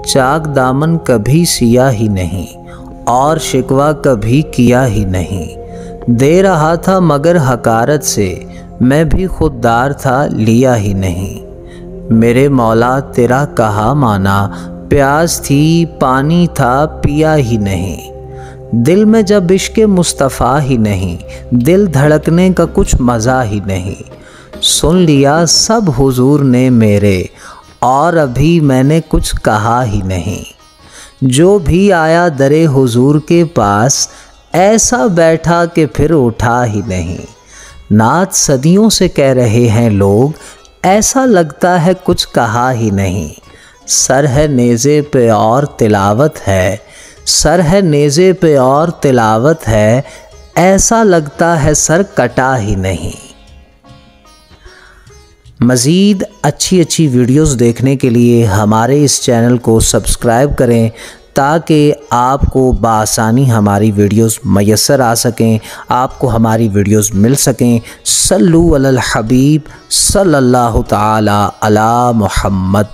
चाक दामन कभी सिया ही नहीं और शिकवा कभी किया ही नहीं। दे रहा था मगर हकारत से, मैं भी खुददार था लिया ही नहीं। मेरे मौला तेरा कहा माना, प्यास थी पानी था पिया ही नहीं। दिल में जब इश्क़ मुस्तफ़ा ही नहीं, दिल धड़कने का कुछ मज़ा ही नहीं। सुन लिया सब हुजूर ने मेरे, और अभी मैंने कुछ कहा ही नहीं। जो भी आया दरे हुजूर के पास, ऐसा बैठा कि फिर उठा ही नहीं। नात सदियों से कह रहे हैं लोग, ऐसा लगता है कुछ कहा ही नहीं। सर है नेज़े पे और तिलावत है, सर है नेज़े पे और तिलावत है, ऐसा लगता है सर कटा ही नहीं। मज़ीद अच्छी वीडियोस देखने के लिए हमारे इस चैनल को सब्सक्राइब करें, ताकि आपको बआसानी हमारी वीडियोस मैसर आ सकें, आपको हमारी वीडियोस मिल सकें। सल्लु अलल हबीब सल्लल्लाहु ताला अला मुहम्मद।